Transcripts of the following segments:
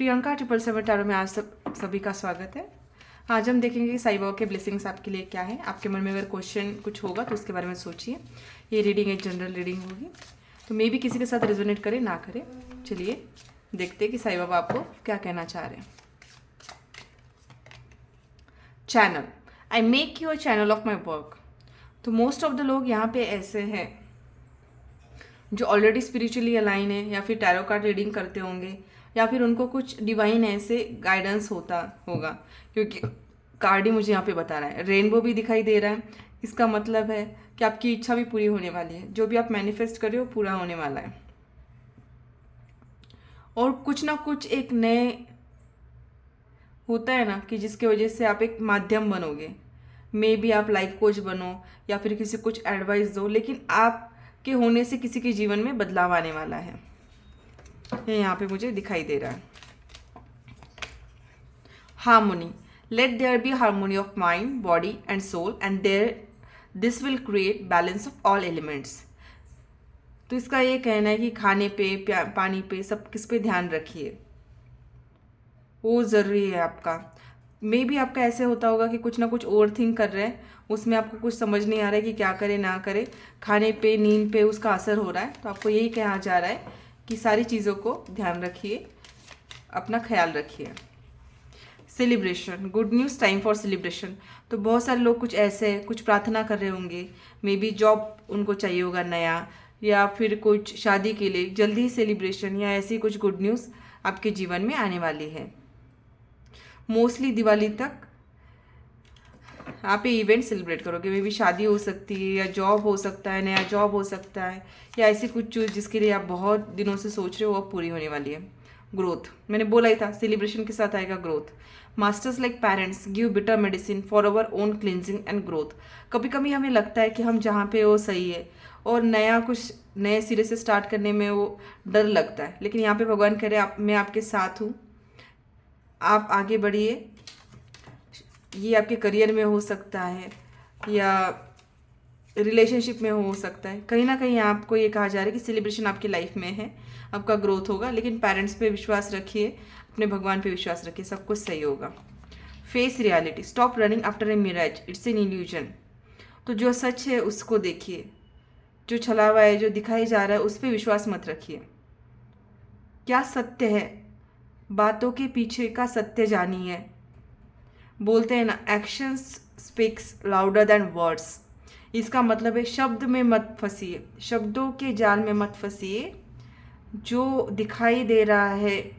Priyanka 777 tarot में आज सभी का स्वागत है। आज हम देखेंगे कि साईं बाबा के ब्लेसिंग्स आपके लिए क्या है। आपके मन में अगर क्वेश्चन कुछ होगा तो उसके बारे में सोचिए। ये रीडिंग एक जनरल रीडिंग होगी, तो मे भी किसी के साथ रेजोनेट करे ना करे। चलिए देखते हैं कि साईं बाबा आपको क्या कहना चाह रहे हैं। Channel, I make you a channel of my work. तो मोस्ट ऑफ द लोग यहाँ पे ऐसे हैं जो ऑलरेडी स्पिरिचुअली अलाइन है, या फिर टैरो कार्ड रीडिंग करते होंगे, या फिर उनको कुछ डिवाइन ऐसे गाइडेंस होता होगा, क्योंकि कार्ड ही मुझे यहाँ पे बता रहा है। रेनबो भी दिखाई दे रहा है, इसका मतलब है कि आपकी इच्छा भी पूरी होने वाली है। जो भी आप मैनिफेस्ट कर रहे हो पूरा होने वाला है, और कुछ ना कुछ एक नए होता है ना कि जिसके वजह से आप एक माध्यम बनोगे। मे बी आप लाइफ कोच बनो या फिर किसी कुछ एडवाइस दो, लेकिन आपके होने से किसी के जीवन में बदलाव आने वाला है। ये यहाँ पे मुझे दिखाई दे रहा है। Harmony, let there be harmony of mind, body and soul, and this will create balance of all elements. तो इसका ये कहना है कि खाने पे, पानी पे, सब किस पे ध्यान रखिए, वो ज़रूरी है आपका। मे भी आपका ऐसे होता होगा कि कुछ ना कुछ ओवर थिंक कर रहे हैं, उसमें आपको कुछ समझ नहीं आ रहा है कि क्या करे ना करे। खाने पे, नींद पे उसका असर हो रहा है, तो आपको यही कहा जा रहा है कि सारी चीज़ों को ध्यान रखिए, अपना ख्याल रखिए। Celebration, good news, time for celebration. तो बहुत सारे लोग कुछ ऐसे कुछ प्रार्थना कर रहे होंगे, मे बी जॉब उनको चाहिए होगा नया, या फिर कुछ शादी के लिए जल्दी ही सेलिब्रेशन या ऐसी कुछ गुड न्यूज़ आपके जीवन में आने वाली है। मोस्टली दिवाली तक आप ये इवेंट सेलिब्रेट करोगे। मे बी शादी हो सकती है, या जॉब हो सकता है, नया जॉब हो सकता है, या ऐसी कुछ चीज़ जिसके लिए आप बहुत दिनों से सोच रहे हो वो पूरी होने वाली है। ग्रोथ, मैंने बोला ही था सेलिब्रेशन के साथ आएगा growth. Masters like parents give bitter medicine for our own cleansing and growth. कभी कभी हमें लगता है कि हम जहाँ पे वो सही है, और नया कुछ नए सिरे से स्टार्ट करने में वो डर लगता है, लेकिन यहाँ पे भगवान कह रहे हैं मैं आपके साथ हूँ, आप आगे बढ़िए। ये आपके करियर में हो सकता है, या रिलेशनशिप में हो सकता है। कहीं ना कहीं आपको ये कहा जा रहा है कि सेलिब्रेशन आपकी लाइफ में है, आपका ग्रोथ होगा, लेकिन पेरेंट्स पे विश्वास रखिए, अपने भगवान पे विश्वास रखिए, सब कुछ सही होगा। Face reality, stop running after a mirage, it's an illusion. तो जो सच है उसको देखिए, जो छलावा है, जो दिखाई जा रहा है उस पर विश्वास मत रखिए। क्या सत्य है, बातों के पीछे का सत्य जानिए। बोलते हैं ना, actions speaks louder than words. इसका मतलब है शब्द में मत फंसिए, शब्दों के जाल में मत फंसिए। जो दिखाई दे रहा है,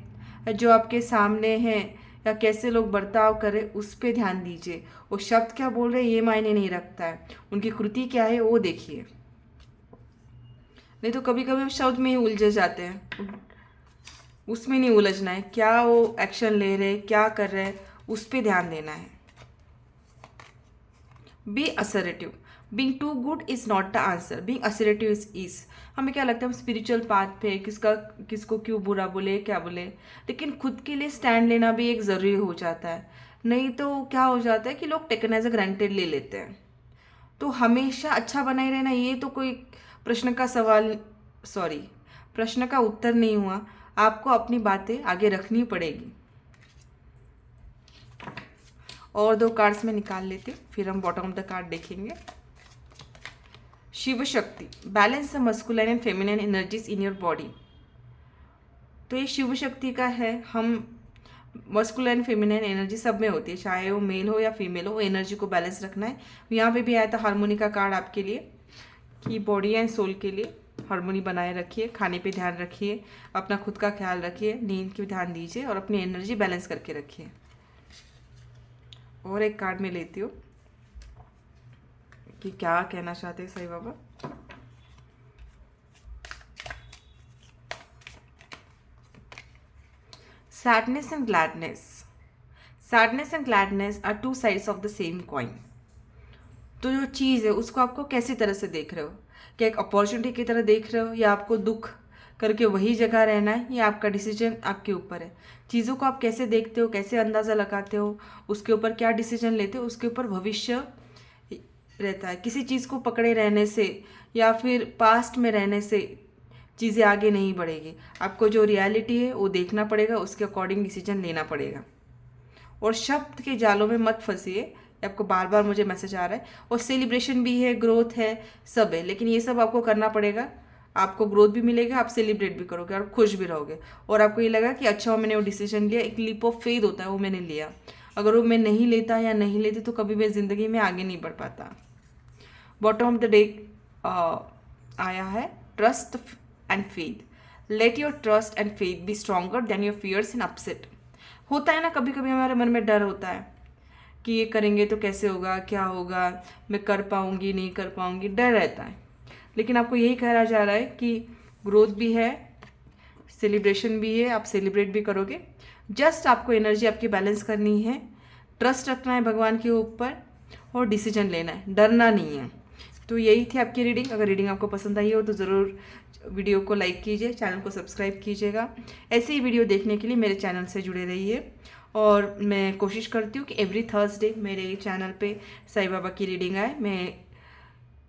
जो आपके सामने है, या कैसे लोग बर्ताव करें उस पर ध्यान दीजिए। वो शब्द क्या बोल रहे हैं ये मायने नहीं रखता है, उनकी कृति क्या है वो देखिए। नहीं तो कभी कभी हम शब्द में ही उलझ जाते हैं, उसमें नहीं उलझना है। क्या वो एक्शन ले रहे, क्या कर रहे हैं, उस पर ध्यान देना है। Be assertive, being too good is not the answer, being assertive is. हमें क्या लगता है हम स्पिरिचुअल पाथ पे, किसको क्यों बुरा बोले क्या बोले, लेकिन खुद के लिए स्टैंड लेना भी एक ज़रूरी हो जाता है। नहीं तो क्या हो जाता है कि लोग टेकन एज अ ग्रांटेड ले लेते हैं। तो हमेशा अच्छा बनाए रहना ये तो कोई प्रश्न का सवाल, सॉरी, प्रश्न का उत्तर नहीं हुआ। आपको अपनी बातें आगे रखनी पड़ेगी। और दो कार्ड्स में निकाल लेते हैं, फिर हम बॉटम ऑफ द कार्ड देखेंगे। Shiv Shakti, balance the masculine and feminine energies in your body. तो ये शिव शक्ति का है। हम मस्कुलाइन फेमिनाइन एनर्जी सब में होती है, चाहे वो मेल हो या फीमेल हो, एनर्जी को बैलेंस रखना है। यहाँ पे भी आया था हारमोनी का कार्ड आपके लिए, कि बॉडी एंड सोल के लिए हारमोनी बनाए रखिए, खाने पे ध्यान रखिए, अपना खुद का ख्याल रखिए, नींद की ध्यान दीजिए, और अपनी एनर्जी बैलेंस करके रखिए। और एक कार्ड में लेती हूँ कि क्या कहना चाहते हैं Sai Baba. Sadness and gladness, sadness and gladness are two sides of the same coin. तो जो चीज़ है उसको आपको कैसी तरह से देख रहे हो, क्या एक अपॉर्चुनिटी की तरह देख रहे हो, या आपको दुख करके वही जगह रहना है, या आपका डिसीजन आपके ऊपर है। चीज़ों को आप कैसे देखते हो, कैसे अंदाज़ा लगाते हो, उसके ऊपर क्या डिसीजन लेते हो, उसके ऊपर भविष्य रहता है। किसी चीज़ को पकड़े रहने से या फिर पास्ट में रहने से चीज़ें आगे नहीं बढ़ेगी। आपको जो रियलिटी है वो देखना पड़ेगा, उसके अकॉर्डिंग डिसीजन लेना पड़ेगा। और शब्द के जालों में मत फंसिए। आपको बार बार मुझे मैसेज आ रहा है। और सेलिब्रेशन भी है, ग्रोथ है, सब है, लेकिन ये सब आपको करना पड़ेगा। आपको ग्रोथ भी मिलेगा, आप सेलिब्रेट भी करोगे और खुश भी रहोगे। और आपको ये लगा कि अच्छा मैंने वो डिसीजन लिया, एक लीप ऑफ फेथ होता है, वो मैंने लिया। अगर वो मैं नहीं लेता या नहीं लेती तो कभी मैं ज़िंदगी में आगे नहीं बढ़ पाता। बॉटम ऑफ द डे आया है trust and faith. Let your trust and faith be stronger than your fears and upset. होता है ना, कभी कभी हमारे मन में डर होता है कि ये करेंगे तो कैसे होगा, क्या होगा, मैं कर पाऊंगी नहीं कर पाऊंगी, डर रहता है। लेकिन आपको यही कहना जा रहा है कि ग्रोथ भी है, सेलिब्रेशन भी है, आप सेलिब्रेट भी करोगे। जस्ट आपको एनर्जी आपकी बैलेंस करनी है, ट्रस्ट रखना है भगवान के ऊपर और डिसीजन लेना है, डरना नहीं है। तो यही थी आपकी रीडिंग। अगर रीडिंग आपको पसंद आई हो तो ज़रूर वीडियो को लाइक कीजिए, चैनल को सब्सक्राइब कीजिएगा। ऐसे ही वीडियो देखने के लिए मेरे चैनल से जुड़े रहिए। और मैं कोशिश करती हूँ कि एवरी थर्सडे मेरे चैनल पे साईं बाबा की रीडिंग आए। मैं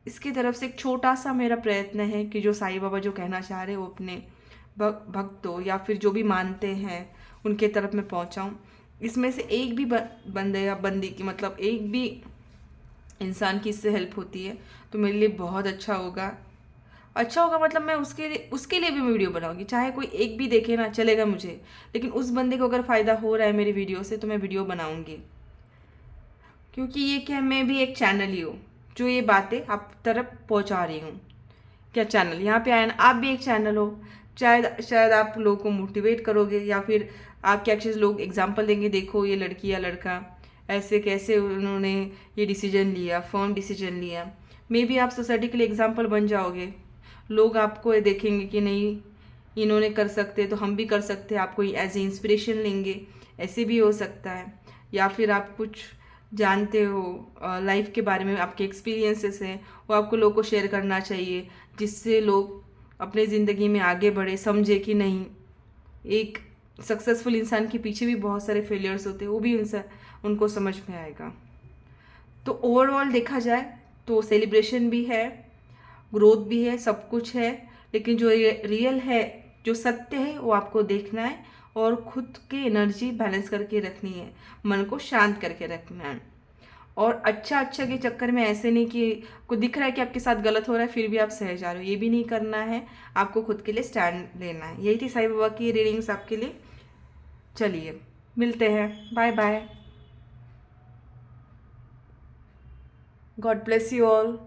इसकी तरफ से एक छोटा सा मेरा प्रयत्न है कि जो साईं बाबा जो कहना चाह रहे हैं वो अपने भक्तों या फिर जो भी मानते हैं उनके तरफ मैं पहुँचाऊँ। इसमें से एक भी बंदे या बंदी की, मतलब एक भी इंसान की इससे हेल्प होती है तो मेरे लिए बहुत अच्छा होगा। अच्छा होगा मतलब मैं उसके लिए भी मैं वीडियो बनाऊंगी, चाहे कोई एक भी देखे ना चलेगा मुझे, लेकिन उस बंदे को अगर फ़ायदा हो रहा है मेरी वीडियो से तो मैं वीडियो बनाऊंगी। क्योंकि ये क्या, मैं भी एक चैनल ही हूँ जो ये बातें आप तरफ पहुँचा रही हूँ। क्या चैनल यहाँ पे आया ना, आप भी एक चैनल हो। शायद आप लोगों को मोटिवेट करोगे या फिर आप क्या चीज़ लोग एग्जाम्पल देंगे, देखो ये लड़की या लड़का ऐसे कैसे उन्होंने ये डिसीजन लिया, फर्म डिसीजन लिया। मे बी आप सोसाइटी के लिए एग्जाम्पल बन जाओगे। लोग आपको ये देखेंगे कि नहीं इन्होंने कर सकते तो हम भी कर सकते हैं, आपको एज ए इंस्पिरेशन लेंगे। ऐसे भी हो सकता है। या फिर आप कुछ जानते हो लाइफ के बारे में, आपके एक्सपीरियंसेस हैं, वो आपको लोगों को शेयर करना चाहिए, जिससे लोग अपने ज़िंदगी में आगे बढ़े, समझे कि नहीं एक सक्सेसफुल इंसान के पीछे भी बहुत सारे फेलियर्स होते हैं, वो भी उनको समझ में आएगा। तो ओवरऑल देखा जाए तो सेलिब्रेशन भी है, ग्रोथ भी है, सब कुछ है। लेकिन जो रियल है, जो सत्य है, वो आपको देखना है और खुद की एनर्जी बैलेंस करके रखनी है, मन को शांत करके रखना है। और अच्छा के चक्कर में ऐसे नहीं कि आपको दिख रहा है कि आपके साथ गलत हो रहा है फिर भी आप सह जा रहे हो, ये भी नहीं करना है। आपको खुद के लिए स्टैंड लेना है। यही थी साईं बाबा की रीडिंग्स आपके लिए। चलिए मिलते हैं, bye bye, God bless you all.